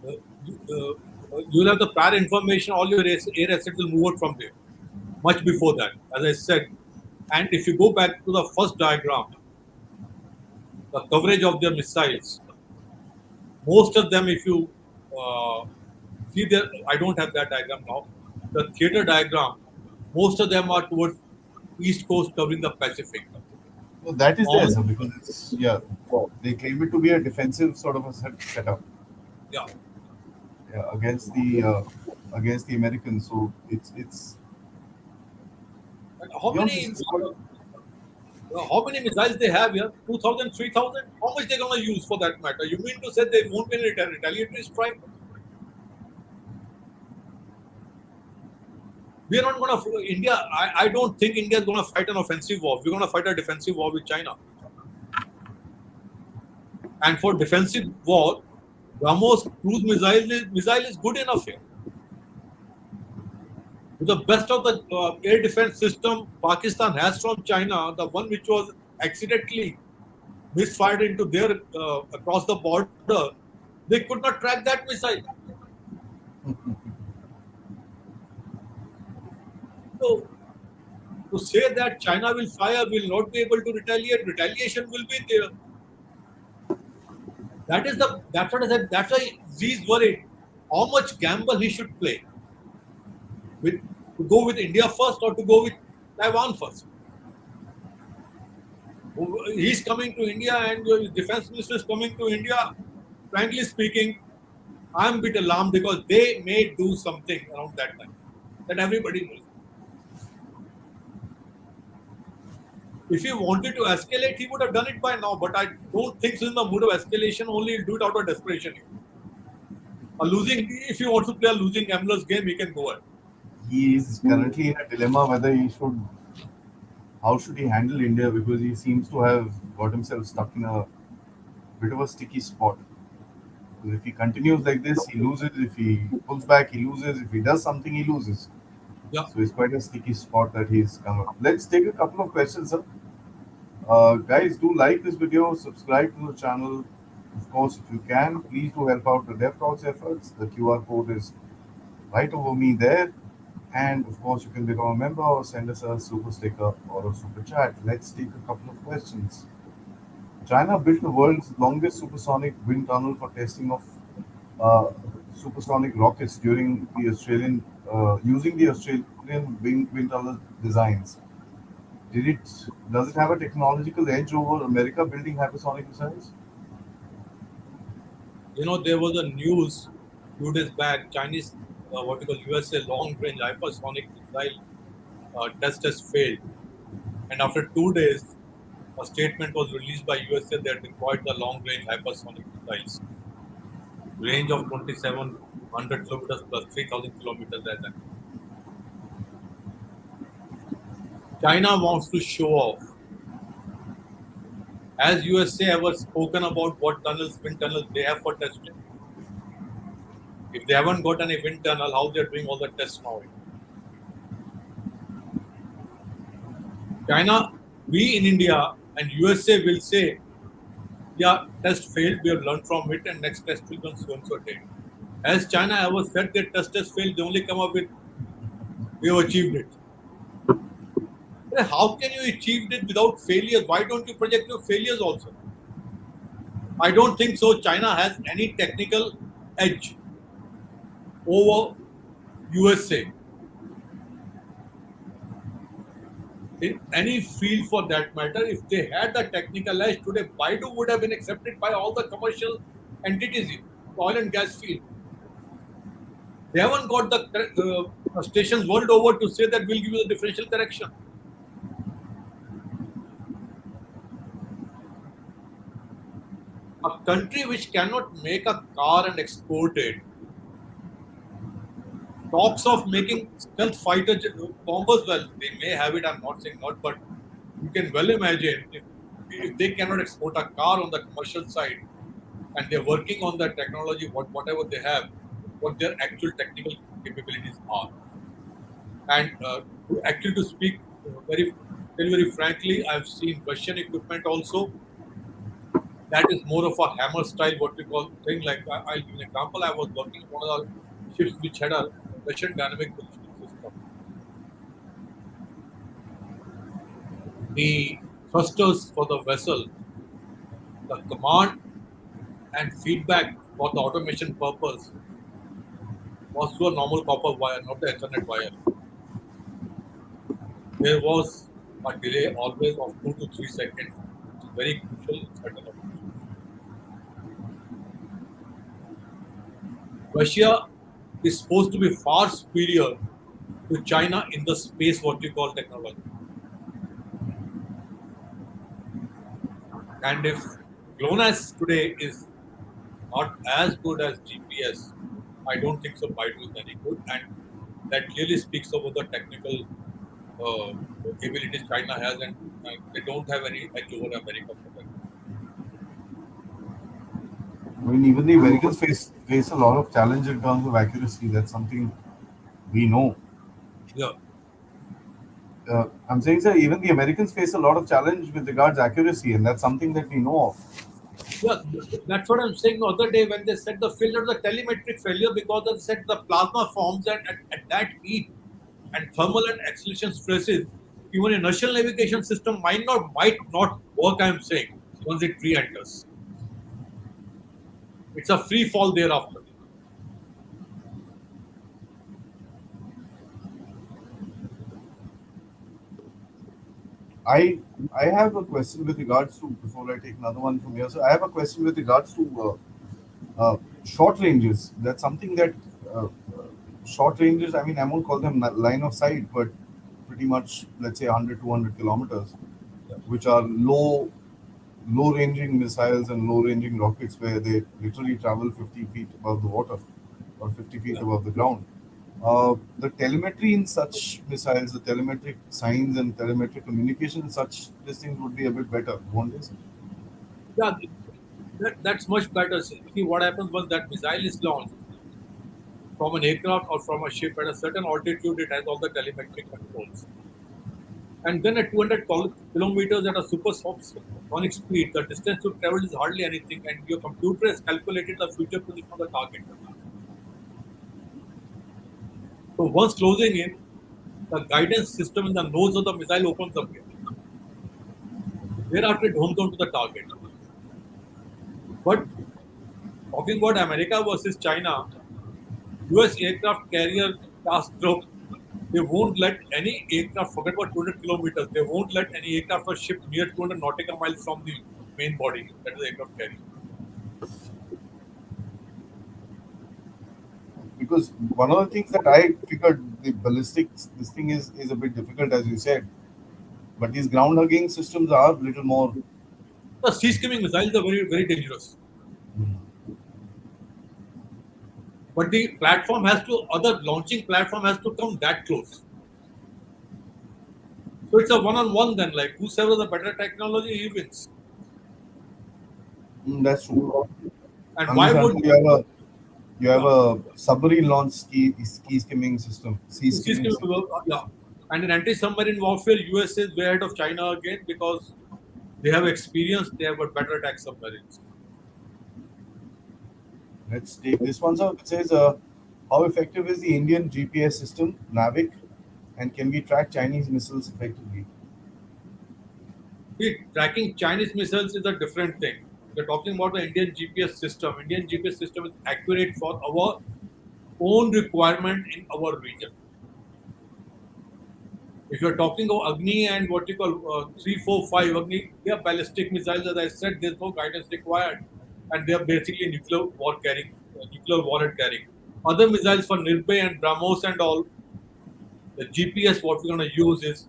Uh, you'll have the prior information. All your air assets will move out from there much before that, as I said. And if you go back to the first diagram, the coverage of their missiles, most of them, if you uh, see there, I don't have that diagram now. The theater diagram, most of them are towards east coast covering the Pacific. So that is there, All, sir, because they claim it to be a defensive sort of a setup, yeah, yeah, against the against the Americans. So it's And beyond this. It's quite how many missiles they have here? 2,000, 3,000. How much they're gonna use for that matter? You mean to say they won't be any retaliatory strike? We are not gonna India. I don't think India is gonna fight an offensive war. We're gonna fight a defensive war with China. And for defensive war, BrahMos cruise missile is good enough here. With the best of the air defense system Pakistan has from China, the one which was accidentally misfired into their across the border, they could not track that missile. So to say that China will fire, will not be able to retaliate, retaliation will be there. That's what I said. That's why Xi worried how much gamble he should play with to go with India first or to go with Taiwan first. He's coming to India and the defense minister is coming to India. Frankly speaking, I'm a bit alarmed because they may do something around that time that everybody knows. If he wanted to escalate, he would have done it by now. But I don't think he's in the mood of escalation. Only he'll do it out of desperation. A losing, if he wants to play a losing gambler's game, he can go ahead. he is currently in a dilemma whether he should, how should he handle India, because he seems to have got himself stuck in a bit of a sticky spot. Because if he continues like this, he loses. If he pulls back, he loses. If he does something, he loses. Yeah. So it's quite a sticky spot that he's come up. Let's take a couple of questions, sir. Guys, do like this video, subscribe to the channel. Of course, if you can, please do help out the DevTalks efforts. The QR code is right over me there. And of course, you can become a member or send us a super sticker or a super chat. Let's take a couple of questions. China built the world's longest supersonic wind tunnel for testing of uh, supersonic rockets during the Australian using the Australian wind tunnel designs. Did it does it have a technological edge over America building hypersonic missiles? There was a news few days back. Chinese, what you call USA long-range hypersonic missile test has failed, and after 2 days, a statement was released by USA that deployed the long-range hypersonic missiles, range of 2,700 kilometers plus 3,000 kilometers. As that. China wants to show off. Has USA ever spoken about what wind tunnels they have for testing? If they haven't got any wind tunnel, how they're doing all the tests now? China, we in India and USA will say, yeah, test failed, we have learned from it, and next test will be on so and so date. Has China ever said their test has failed? They only come up with, we have achieved it. How can you achieve it without failures? Why don't you project your failures also? I don't think so. China has any technical edge over USA in any field for that matter. If they had the technical edge today, Baidu would have been accepted by all the commercial entities in oil and gas field. They haven't got the stations world over to say that we'll give you the differential correction. A country which cannot make a car and export it talks of making stealth fighter bombers. Well, they may have it. I'm not saying not, but you can well imagine if they cannot export a car on the commercial side and they're working on that technology, whatever they have, what their actual technical capabilities are. And actually, to speak very frankly, I've seen Russian equipment also. That is more of a hammer style, what we call thing. Like I'll give an example. I was working on one of the ships which had a Russian dynamic positioning system. The thrusters for the vessel, the command and feedback for the automation purpose was through a normal copper wire, not the Ethernet wire. There was a delay always of 2 to 3 seconds, which is very crucial in certain applications. Russia is supposed to be far superior to China in the space what you call technology. And if GLONASS today is not as good as GPS, I don't think so Baidu is any good. And that clearly speaks about the technical uh, abilities China has, and they don't have any edge over America for that. I mean, even the Americans face a lot of challenge in terms of accuracy. That's something we know. Yeah, I'm saying, sir, even the Americans face a lot of challenge with regards accuracy, and that's something that we know of. yeah, that's what I'm saying the other day when they said the failure, the telemetric failure, because they said the plasma forms at that heat and thermal and acceleration stresses, even a national navigation system might not work. I'm saying once it re-enters, it's a free fall thereafter. I I have a question with regards to before I take another one from here. So I have a question with regards to short ranges. That's something that uh, short ranges. I mean, I won't call them line of sight, but pretty much, let's say 100, 200 kilometers, which are low ranging missiles and low ranging rockets where they literally travel 50 feet above the water or 50 feet Yeah, above the ground. The telemetry in such missiles, the telemetric signs and telemetric communication in such these things would be a bit better, won't it? yeah, that's much better. See what happens once that missile is launched from an aircraft or from a ship at a certain altitude. It has all the telemetric controls. And then at 200 kilometers at a supersonic speed, the distance to travel is hardly anything, and your computer has calculated the future position of the target. So once closing in, the guidance system in the nose of the missile opens up here. Thereafter, it homes on to the target. But talking about America versus China, US aircraft carrier task group, they won't let any aircraft, forget about 200 kilometers, they won't let any aircraft or ship near 200 nautical miles from the main body, that is the aircraft carrier. Because one of the things that I figured the ballistics, this thing is a bit difficult as you said, but these ground hugging systems are a little more. The sea skimming missiles are very, very dangerous. But the platform has to, other launching platform has to come that close. So it's a one-on-one then, like whoever the better technology, he wins. That's true. And why Unless would until you have yeah, a submarine launch ski skimming system, sea sea skimming skimming, system. yeah. And in anti-submarine warfare, US is way ahead of China again because they have experience, they have got better attack submarines. Let's take this one. So it says, how effective is the Indian GPS system, NAVIC, and can we track Chinese missiles effectively? See, tracking Chinese missiles is a different thing. We're talking about the Indian GPS system. Indian GPS system is accurate for our own requirement in our region. If you're talking of Agni and what you call 345 Agni, they are ballistic missiles. As I said, there's no guidance required, and they are basically nuclear warhead carrying. Other missiles for Nirbhay and BrahMos and all, the GPS what we're going to use is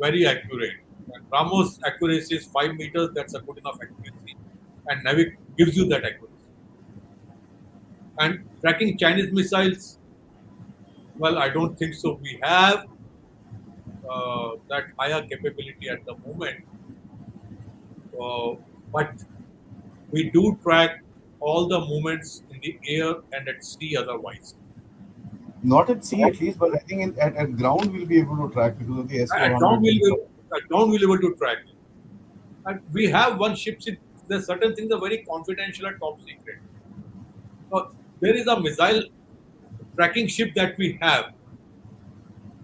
very accurate. And BrahMos accuracy is 5 meters. That's a good enough accuracy, and Navik gives you that accuracy. And tracking Chinese missiles, well, I don't think so. We have that higher capability at the moment. But we do track all the movements in the air and at sea otherwise. Not at sea at least, but I think at ground we'll be able to track because of the At ground, S-400 we'll be, helicopter. at ground we'll be able to track. And we have one ship, there's certain things are very confidential and top secret. So there is a missile tracking ship that we have.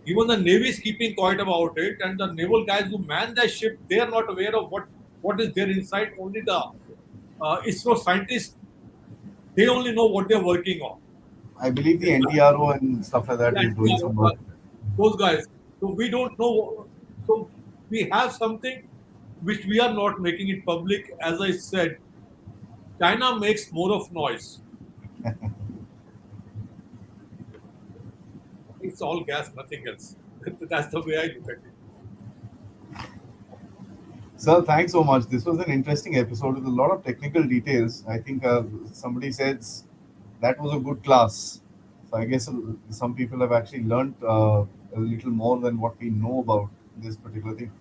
Even the Navy is keeping quiet about it, and the naval guys who man that ship, they are not aware of what is there inside. Only the ISRO scientists, they only know what they're working on. I believe the NTRO and stuff like that Yeah, is doing yeah, some work. those guys. So we don't know. So we have something which we are not making it public. As I said, China makes more of noise. it's all gas, nothing else. That's the way I look at it. Sir, thanks so much. This was an interesting episode with a lot of technical details. I think somebody said that was a good class. So I guess some people have actually learned a little more than what we know about this particular thing.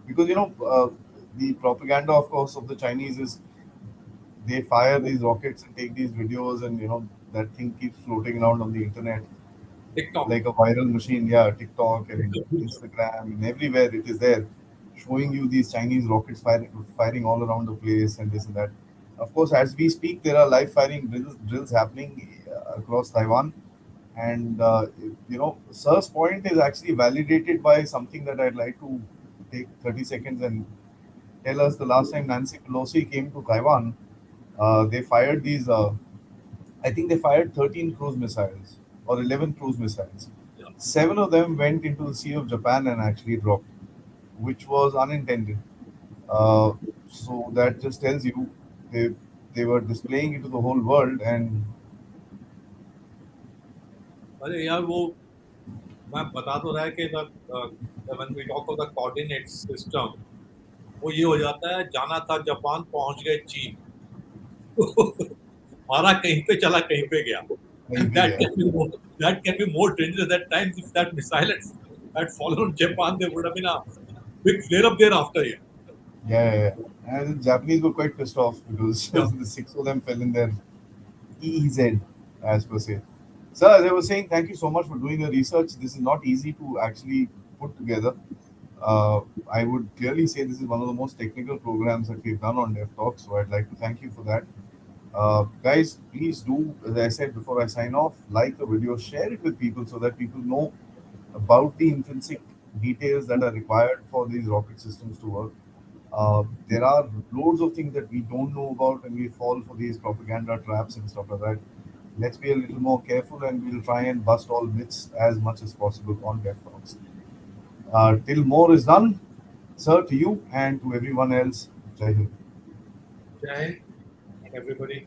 Because, the propaganda, of course, of the Chinese is they fire these rockets and take these videos, and, that thing keeps floating around on the internet TikTok. like a viral machine. Yeah, TikTok and Instagram and everywhere it is there, showing you these Chinese rockets firing all around the place and this and that. Of course, as we speak, there are live firing drills happening across Taiwan. And, Sir's point is actually validated by something that I'd like to take 30 seconds and tell us. The last time Nancy Pelosi came to Taiwan, they fired these. I think they fired 13 cruise missiles or 11 cruise missiles. Yeah. Seven of them went into the Sea of Japan and actually dropped, which was unintended. Uh, so that just tells you they they were displaying it to the whole world. And अरे यार वो मैं बता तो रहा है कि when we talk of the coordinate system, वो ये हो जाता है जाना था जापान पहुंच गए चीन. मारा कहीं पे चला कहीं पे गया. कहीं And भी गया. that can be more dangerous at times. If that missile had fallen on Japan, there would have been a big flare up there after it. Yeah, yeah, yeah. And the Japanese were quite pissed off because Yeah. the six of them fell in their EEZ, as per se. Sir, as I was saying, thank you so much for doing the research. This is not easy to actually put together. I would clearly say this is one of the most technical programs that we've done on Dev Talk, so I'd like to thank you for that. Guys, please do, as I said before I sign off, like the video, share it with people so that people know about the intrinsic details that are required for these rocket systems to work. There are loads of things that we don't know about, and we fall for these propaganda traps and stuff like that. Let's be a little more careful, and we'll try and bust all myths as much as possible on Dev Talks. Till more is done, sir, to you and to everyone else, Jai Hind. Jai Hind and everybody.